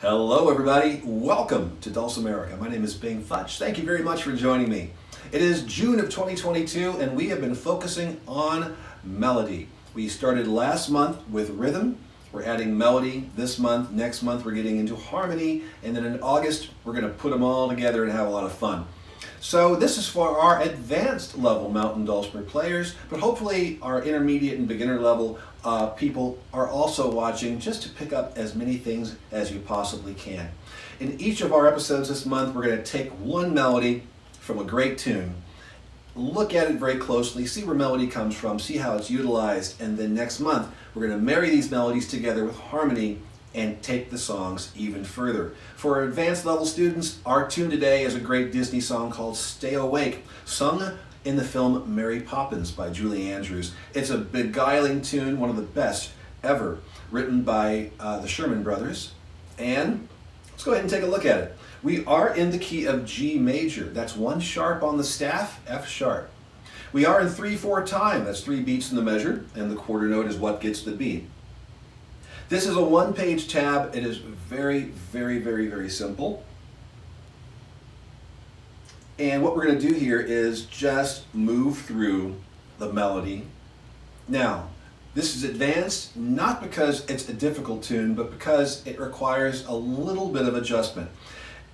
Hello everybody, welcome to Dulcimerica. My name is Futch. Thank you very much for joining me. It is June of 2022 and we have been focusing on melody. We started last month with rhythm. We're adding melody this month. Next month we're getting into harmony, and then in August we're going to put them all together and have a lot of fun. So this is for our advanced level mountain dulcimer players, but hopefully our intermediate and beginner level people are also watching, just to pick up as many things as you possibly can. In each of our episodes this month, we're going to take one melody from a great tune, look at it very closely, see where melody comes from, see how it's utilized, and then next month we're going to marry these melodies together with harmony and take the songs even further. For our advanced level students, our tune today is a great Disney song called Stay Awake, sung in the film Mary Poppins by Julie Andrews. It's a beguiling tune, one of the best ever, written by the Sherman Brothers. And let's go ahead and take a look at it. We are in the key of G major. That's 1 sharp on the staff, F sharp. We are in 3/4 time. That's 3 beats in the measure, and the quarter note is what gets the beat. This is a 1-page tab. It is very, very simple. And what we're going to do here is just move through the melody. Now, this is advanced not because it's a difficult tune, but because it requires a little bit of adjustment.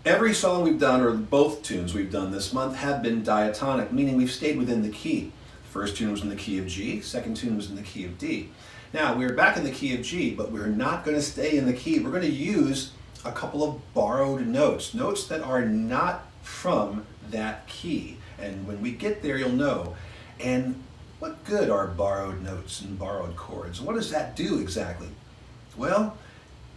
Every song we've done, or both tunes we've done this month, have been diatonic, meaning we've stayed within the key. The first tune was in the key of G, second tune was in the key of D. Now, we're back in the key of G, but we're not going to stay in the key. We're going to use a couple of borrowed notes, notes that are not from that key. And when we get there, you'll know. And what good are borrowed notes and borrowed chords? What does that do exactly? Well,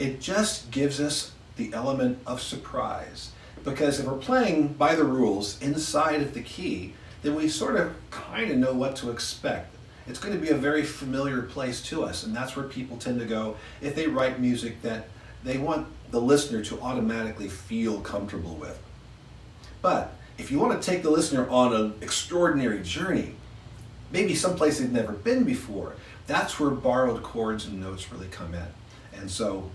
it just gives us the element of surprise. Because if we're playing by the rules inside of the key, then we sort of kind of know what to expect. It's going to be a very familiar place to us, and that's where people tend to go if they write music that they want the listener to automatically feel comfortable with. But if you want to take the listener on an extraordinary journey, maybe someplace they've never been before, that's where borrowed chords and notes really come in. And so,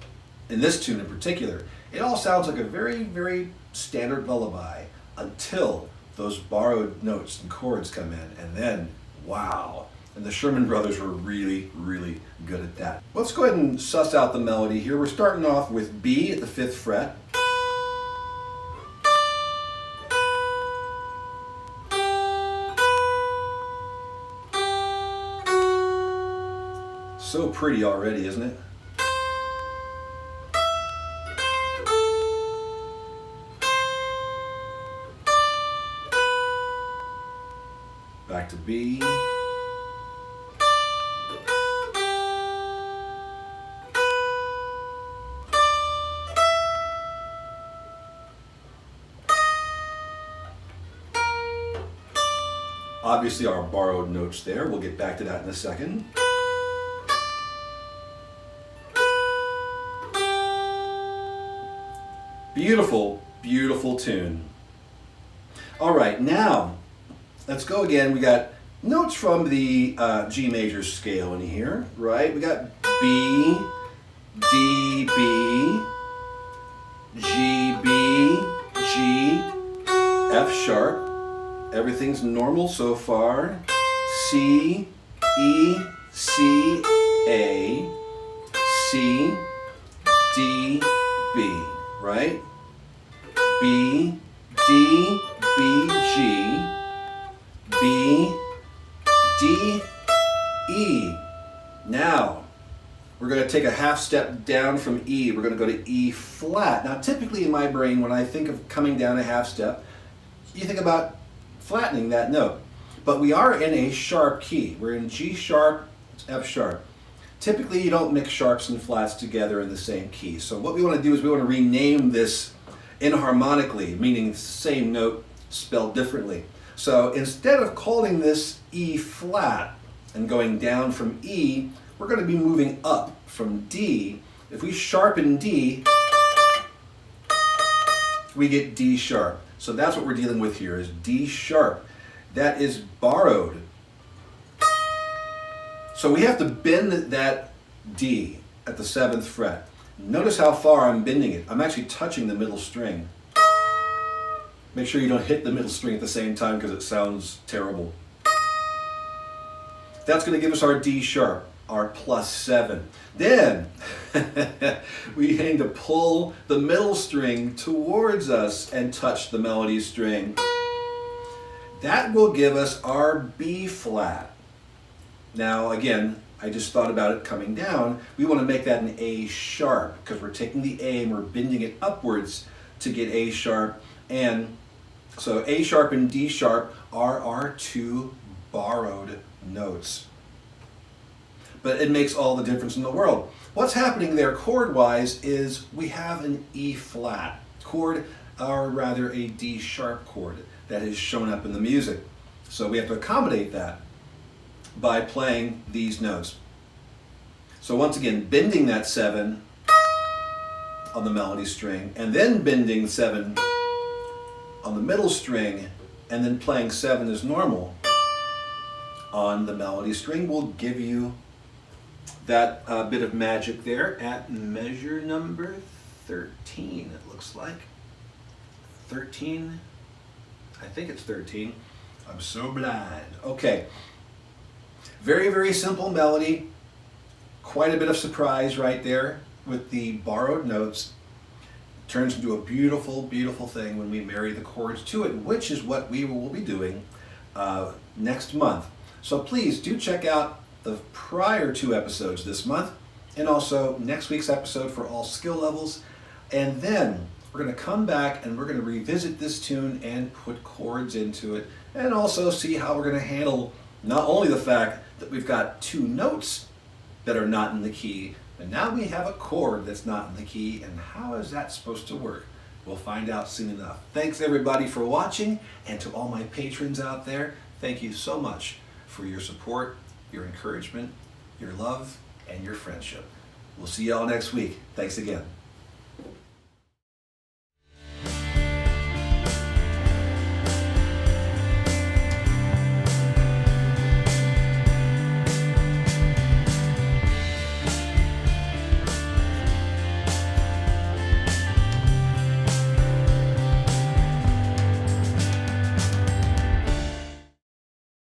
in this tune in particular, it all sounds like a very standard lullaby until those borrowed notes and chords come in, and then, wow. And the Sherman Brothers were really good at that. Let's go ahead and suss out the melody here. We're starting off with B at the 5th fret. So pretty already, isn't it? Back to B. Obviously our borrowed notes there. We'll get back to that in a second. Beautiful tune. All right, now let's go again. We got notes from the G major scale in here, right? We got B, D, B, G, B, G, F sharp. Everything's normal so far. C, E, C, A, C, D, B, right? B, D, B, G, B, D, E. Now, we're going to take a half step down from E. We're going to go to E flat. Now, typically in my brain, when I think of coming down a half step, you think about flattening that note. But we are in a sharp key. We're in G sharp, it's F sharp. Typically, you don't mix sharps and flats together in the same key. So what we want to do is we want to rename this enharmonically, meaning the same note spelled differently. So instead of calling this E flat and going down from E, we're going to be moving up from D. If we sharpen D, we get D sharp. So that's what we're dealing with here, is D sharp. That is borrowed. So we have to bend that D at the 7th fret. Notice how far I'm bending it. I'm actually touching the middle string. Make sure you don't hit the middle string at the same time because it sounds terrible. That's going to give us our D sharp, our +7. Then we aim to pull the middle string towards us and touch the melody string. That will give us our B flat. Now again, I just thought about it coming down. We want to make that an A sharp because we're taking the A and we're bending it upwards to get A sharp. And so A sharp and D sharp are our two borrowed notes. But it makes all the difference in the world. What's happening there chord-wise is we have an E flat chord, or rather a D sharp chord that is shown up in the music. So we have to accommodate that by playing these notes. So once again, bending that 7 on the melody string, and then bending 7 on the middle string, and then playing 7 as normal on the melody string will give you that bit of magic there at measure number 13, it looks like. 13, I think it's 13. I'm so blind. Okay. Very, very simple melody. Quite a bit of surprise right there with the borrowed notes. Turns into a beautiful, beautiful thing when we marry the chords to it, which is what we will be doing next month. So please do check out the prior 2 episodes this month, and also next week's episode for all skill levels. And then we're going to come back and we're going to revisit this tune and put chords into it, and also see how we're going to handle not only the fact that we've got 2 notes that are not in the key, but now we have a chord that's not in the key, and how is that supposed to work? We'll find out soon enough. Thanks everybody for watching, and to all my patrons out there, thank you so much for your support, your encouragement, your love, and your friendship. We'll see you all next week. Thanks again.